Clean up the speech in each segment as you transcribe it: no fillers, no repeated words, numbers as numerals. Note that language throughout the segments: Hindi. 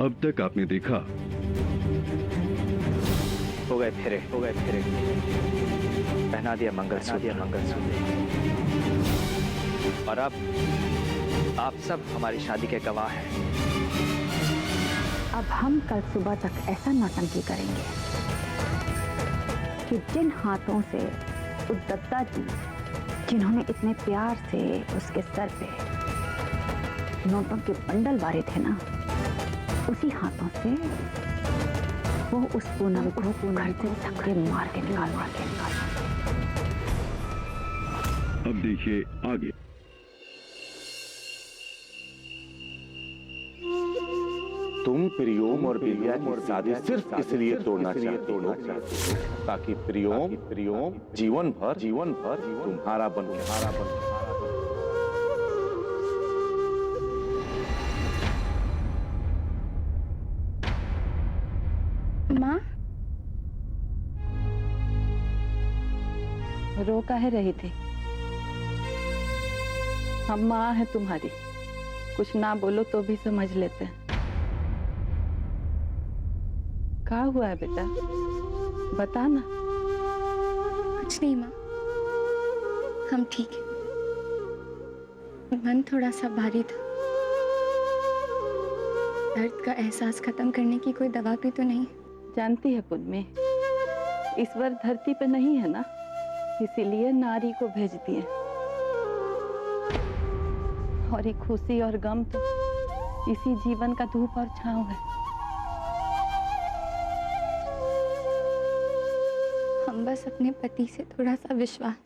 अब तक आपने देखा। हो गए फेरे, पहना दिया मंगलसूत्र, और अब आप सब हमारी शादी के गवाह हैं। अब हम कल सुबह तक ऐसा नौटंकी करेंगे कि जिन हाथों से उस दत्ता जी, जिन्होंने इतने प्यार से उसके सर पे नोटों के बंडल वारे थे ना, उसी हाथों से वो उस पूनम को घर से धक्के मार के निकाल। अब देखिए आगे। तुम प्रियोम और बिलिया की शादी सिर्फ इसलिए तोड़ना चाहते हो ताकि प्रियोम जीवन भर तुम्हारा बन के माँ, रो काहे रही थी? हम माँ है तुम्हारी, कुछ ना बोलो तो भी समझ लेते हैं। क्या हुआ है बेटा, बता ना। कुछ नहीं माँ, हम ठीक हैं। मन थोड़ा सा भारी था। दर्द का एहसास खत्म करने की कोई दवा भी तो नहीं। जानती है पुन्नी, ईश्वर धरती पे नहीं है ना, इसीलिए नारी को भेज दिए। और ये खुशी और गम तो इसी जीवन का धूप और छांव है। हम बस अपने पति से थोड़ा सा विश्वास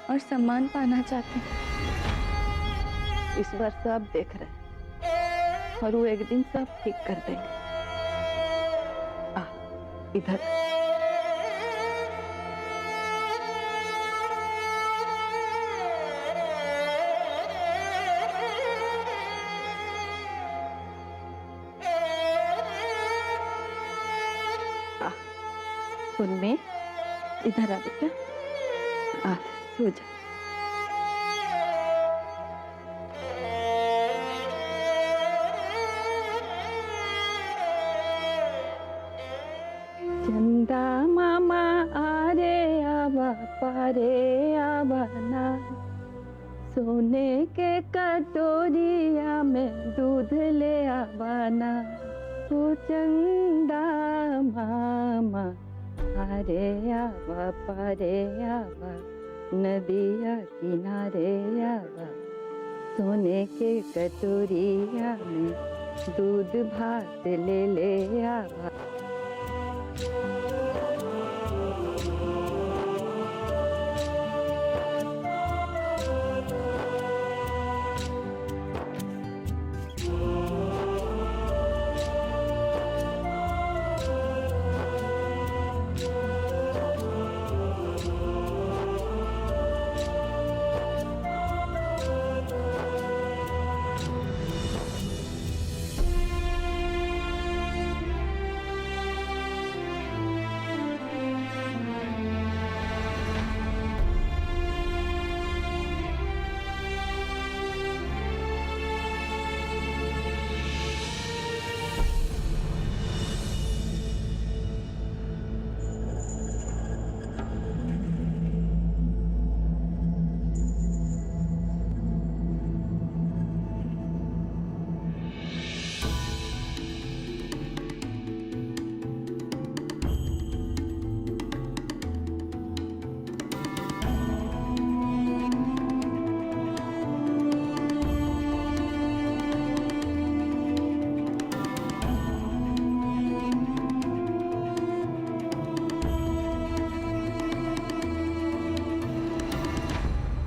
और सम्मान पाना चाहते हैं। ईश्वर सब देख रहे हैं और वो एक दिन सब ठीक कर देंगे। आ, इधर। पुन्नी, इधर आ बेटा, आ सो जा। चंदा मामा आरे आवा पारे आवा ना, सोने के कटोरिया में दूध ले आवाना। ओ चंदा मामा आरे आवा पारे आवा, नदिया किनारे आवा, सोने के कटोरिया में दूध भात ले आवा।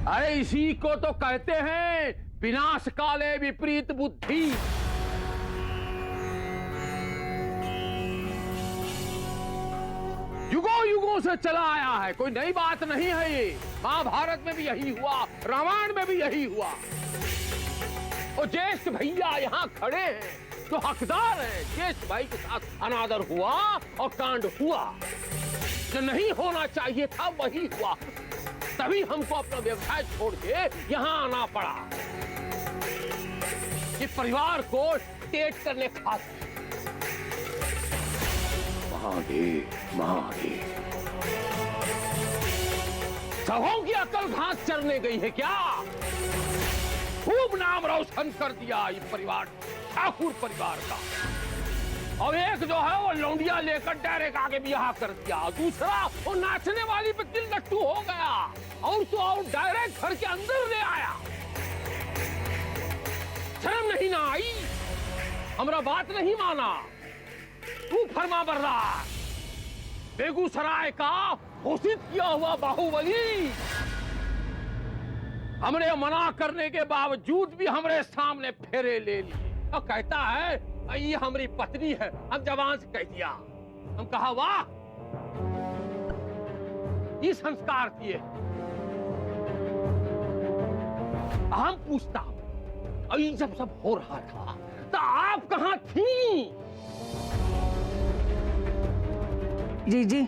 अरे इसी को तो कहते हैं विनाश काले विपरीत बुद्धि। युगों युगों से चला आया है, कोई नई बात नहीं है ये। महाभारत में भी यही हुआ, रामायण में भी यही हुआ। और ज्येष्ठ भैया यहाँ खड़े हैं तो हकदार हैं। ज्येष्ठ भाई के साथ अनादर हुआ और कांड हुआ, जो नहीं होना चाहिए था वही हुआ। तभी हमको अपना व्यवसाय छोड़ के यहाँ आना पड़ा। ये परिवार को टेट करने खातिर। महादेव सबों की अकल घास चरने गई है क्या? खूब नाम रोशन कर दिया ये परिवार, ठाकुर परिवार का। और एक जो है वो लौंडिया लेकर डायरेक्ट आगे ब्याह कर दिया, दूसरा वो नाचने वाली पे दिल लट्टू हो गया, और तो और डायरेक्ट घर के अंदर ले आया। शर्म नहीं ना आई? हमारा बात नहीं माना। तू फरमा बर्दार, बेगूसराय का घोषित किया हुआ बाहुबली हमने मना करने के बावजूद भी हमारे सामने फेरे ले लिए और कहता है ये हमारी पत्नी है। हम जवान से कह दिया, हम कहा वाह, ये संस्कार किए। हम पूछता हूं, और ये जब सब हो रहा था तो आप कहां थी? जी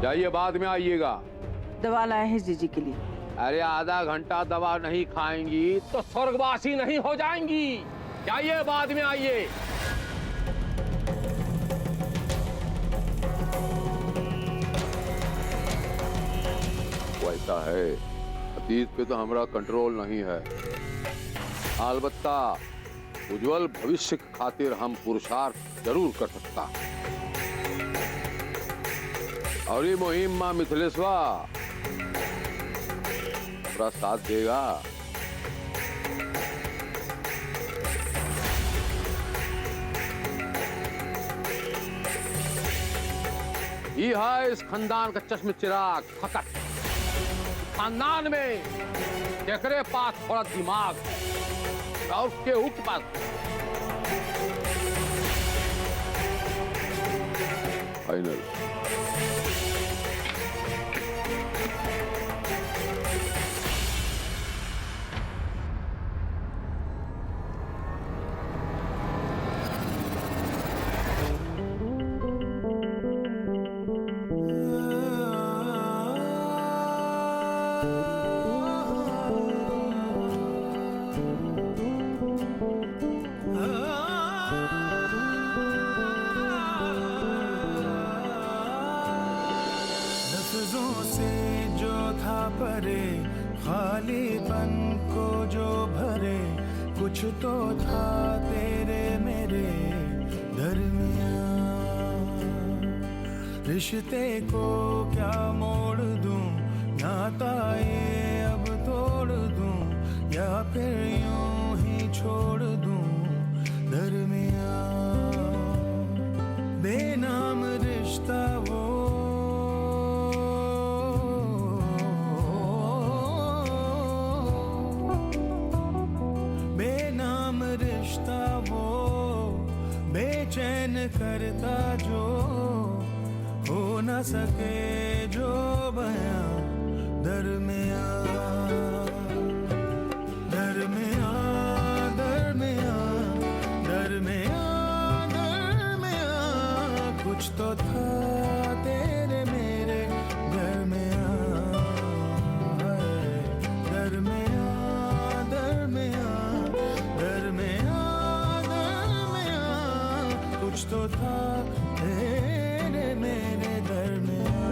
जाइए, बाद में आइएगा। दवा लाए हैं जीजी के लिए। अरे आधा घंटा दवा नहीं खाएंगी तो स्वर्गवासी नहीं हो जाएंगी। जाइए, बाद में आइए। वैसा है, अतीत पे तो हमारा कंट्रोल नहीं है। अलबत्ता उज्जवल भविष्य की खातिर हम पुरुषार्थ जरूर कर सकता। और ये मुहिम मां मिथिलेश्वा पूरा साथ देगा। ये है इस खानदान का चश्म चिराग फकत। खानदान में जेकरे पास थोड़ा दिमाग और केहू के पास फाइनल। लफ्जों से जो था परे, खालीपन को जो भरे, कुछ तो था तेरे मेरे दरमियां। रिश्ते को क्या मोड़ दूं, नाता ये अब तोड़ दूं, या फिर यूं ही छोड़ दूं दरमियां। बेनाम रिश्ता वो रिश्ता वो, बेचैन करता जो, हो न सके जो बयां दरमियां। दरमियां दरमियां दरमियां दरमियां, कुछ तो था तेरे मेरे दरमियां। दरमियां दरमियां कुछ तो था तेरे मेरे दरमियां।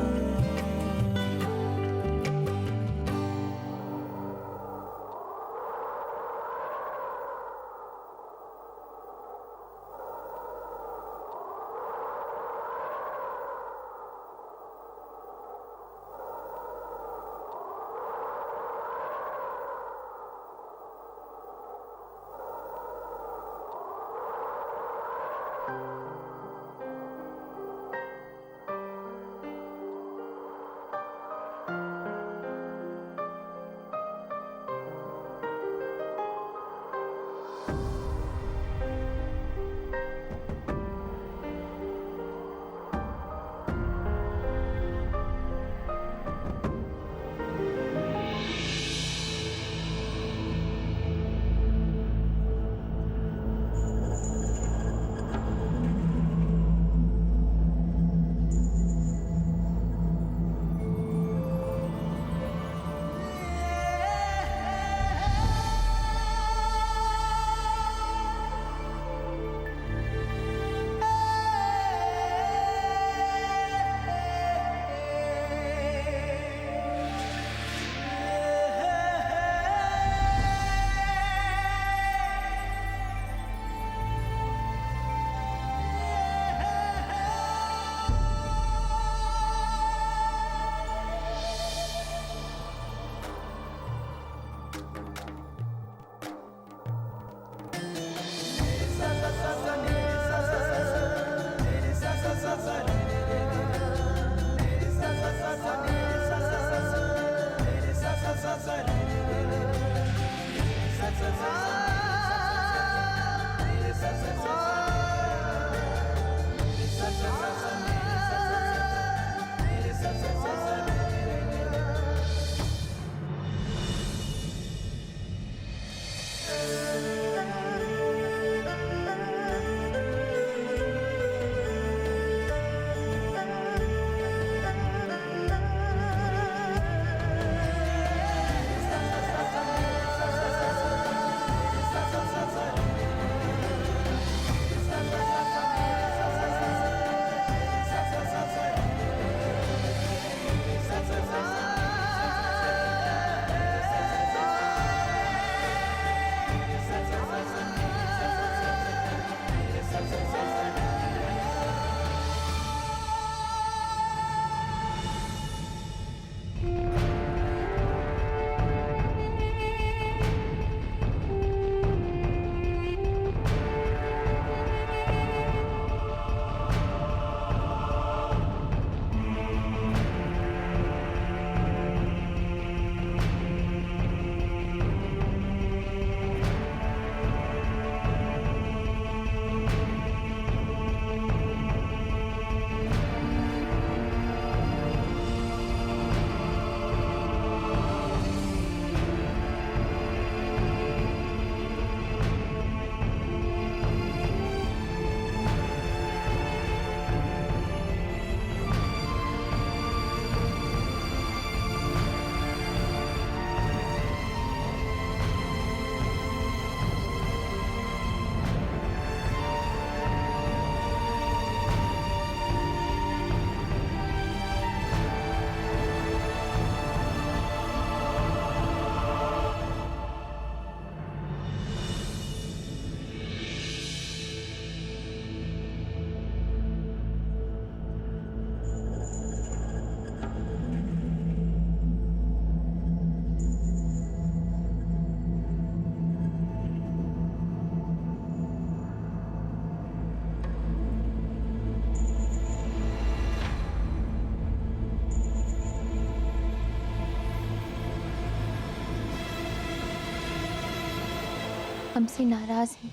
हमसे नाराज हैं,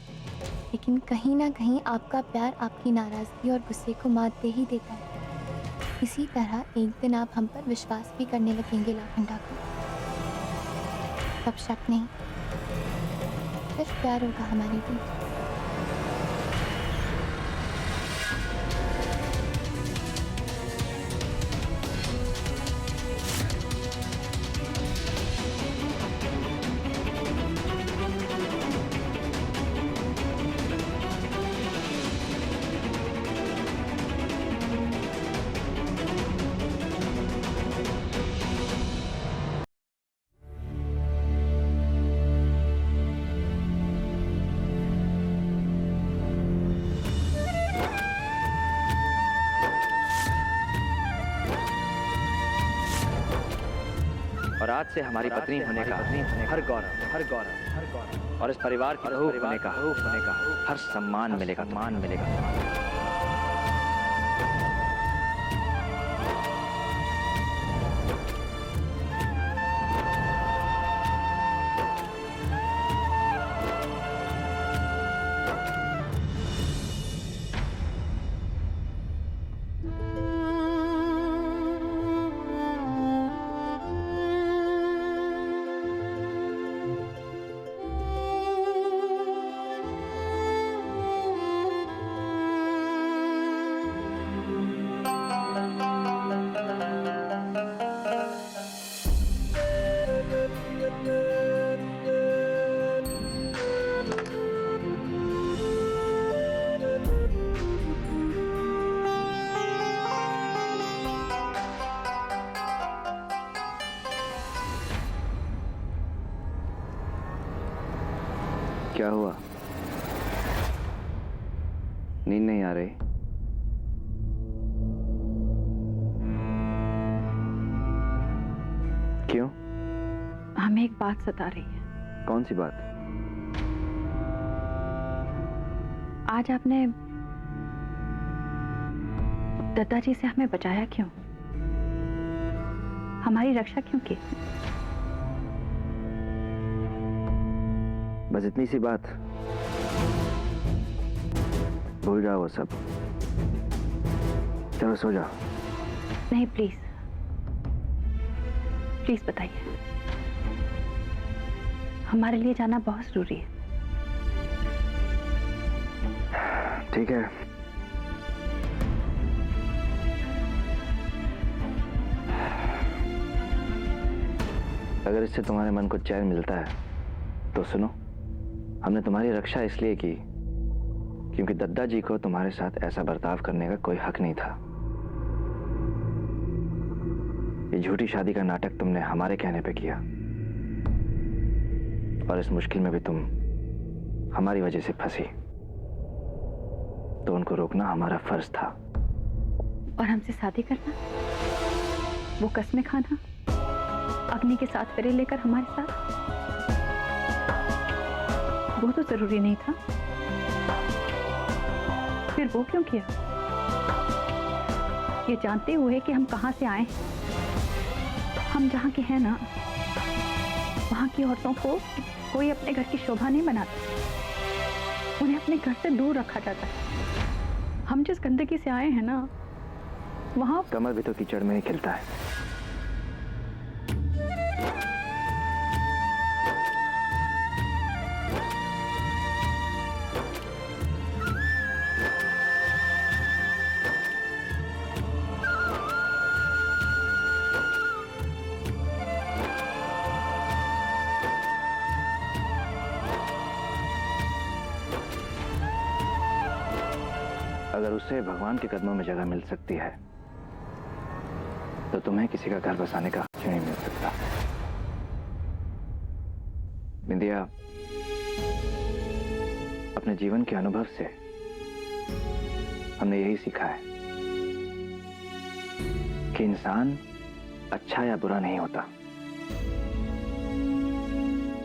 लेकिन कहीं ना कहीं आपका प्यार आपकी नाराजगी और गुस्से को मात दे ही देता है। इसी तरह एक दिन आप हम पर विश्वास भी करने लगेंगे लाखन ठाकुर। तब शक नहीं, सिर्फ प्यार होगा हमारे बीच। और आज से हमारी पत्नी होने का हर गौरव और इस परिवार की बहू होने का हर सम्मान मिलेगा। क्या हुआ? नींद नहीं आ रही? क्यों? हमें एक बात सता रही है। कौन सी बात? आज आपने दादाजी से हमें बचाया क्यों? हमारी रक्षा क्यों की? बस इतनी सी बात, भूल जाओ वो सब। चलो सो जाओ। नहीं, प्लीज प्लीज बताइए। हमारे लिए जाना बहुत जरूरी है। ठीक है, अगर इससे तुम्हारे मन को चैन मिलता है तो सुनो। हमने तुम्हारी रक्षा इसलिए की क्योंकि दद्दा जी को तुम्हारे साथ ऐसा बर्ताव करने का कोई हक नहीं था। ये झूठी शादी का नाटक तुमने हमारे कहने पे किया और इस मुश्किल में भी तुम हमारी वजह से फंसी, तो उनको रोकना हमारा फर्ज था। और हमसे शादी करना, वो कस्में खाना, अग्नि के साथ फेरे लेकर हमारे साथ, वो तो जरूरी नहीं था। फिर वो क्यों किया? ये जानते हुए कि हम कहां से आए। हम जहां के हैं ना, वहां की औरतों को कोई अपने घर की शोभा नहीं बनाता, उन्हें अपने घर से दूर रखा जाता है। हम जिस गंदगी से आए हैं ना, वहां कमल भी तो कीचड़ में ही खिलता है। अगर उसे भगवान के कदमों में जगह मिल सकती है तो तुम्हें किसी का घर बसाने का क्यों नहीं मिल सकता? बिंदिया, अपने जीवन के अनुभव से हमने यही सीखा है कि इंसान अच्छा या बुरा नहीं होता।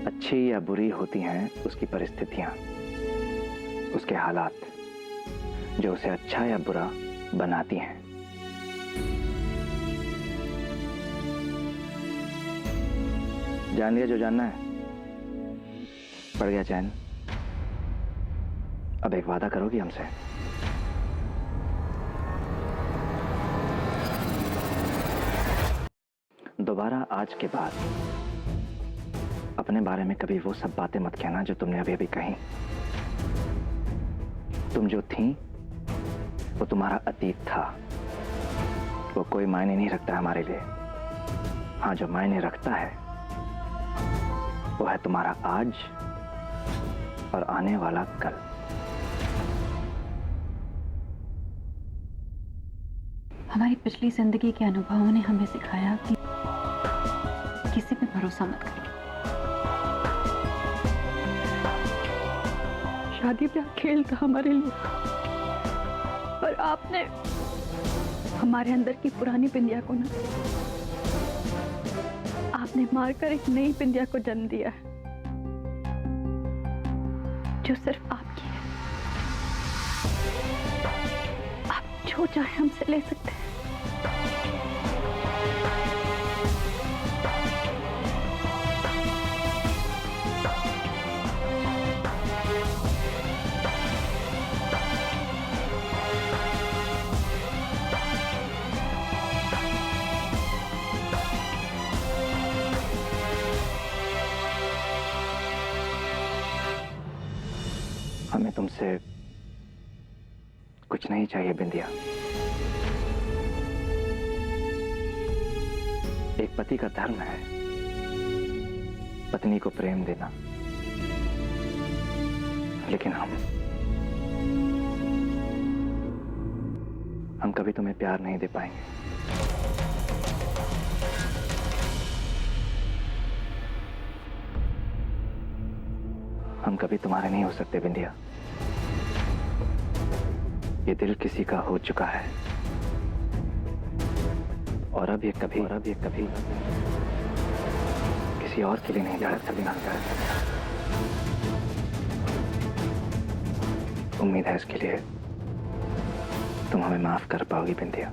अच्छी या बुरी होती हैं उसकी परिस्थितियां, उसके हालात, जो उसे अच्छा या बुरा बनाती हैं। जान लिया जो जानना है, पड़ गया चैन। अब एक वादा करोगी हमसे? दोबारा आज के बाद अपने बारे में कभी वो सब बातें मत कहना जो तुमने अभी अभी कही। तुम जो थी वो तुम्हारा अतीत था, वो कोई मायने नहीं रखता हमारे लिए। हाँ, जो मायने रखता है वो है तुम्हारा आज और आने वाला कल। हमारी पिछली जिंदगी के अनुभवों ने हमें सिखाया कि किसी पे भरोसा मत करें। शादी ब्याह खेल था हमारे लिए, पर आपने हमारे अंदर की पुरानी बिंदिया को ना, आपने मारकर एक नई बिंदिया को जन्म दिया है जो सिर्फ आपकी है। आप जो चाहे हमसे ले सकते हैं। हमें तुमसे कुछ नहीं चाहिए बिंदिया। एक पति का धर्म है पत्नी को प्रेम देना, लेकिन हम कभी तुम्हें प्यार नहीं दे पाएंगे। हम कभी तुम्हारे नहीं हो सकते बिंदिया। ये दिल किसी का हो चुका है और अब ये कभी किसी और के लिए नहीं धड़क सकता। उम्मीद है इसके लिए तुम हमें माफ कर पाओगी बिंदिया।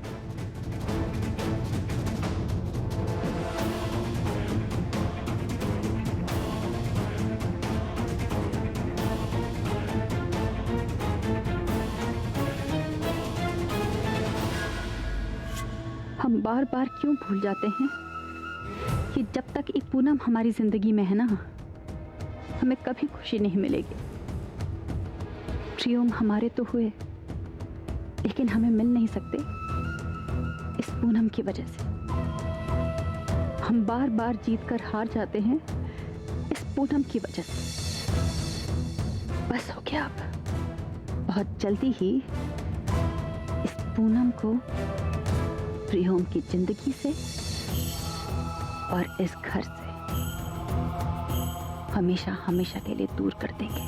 हम बार बार क्यों भूल जाते हैं कि जब तक एक पूनम हमारी जिंदगी में है ना, हमें कभी खुशी नहीं मिलेगी। प्रियोम हमारे तो हुए, लेकिन हमें मिल नहीं सकते इस पूनम की वजह से। हम बार बार जीत कर हार जाते हैं इस पूनम की वजह से। बस हो गया, अब बहुत जल्दी ही इस पूनम को प्रियोम की जिंदगी से और इस घर से हमेशा हमेशा के लिए दूर कर देंगे।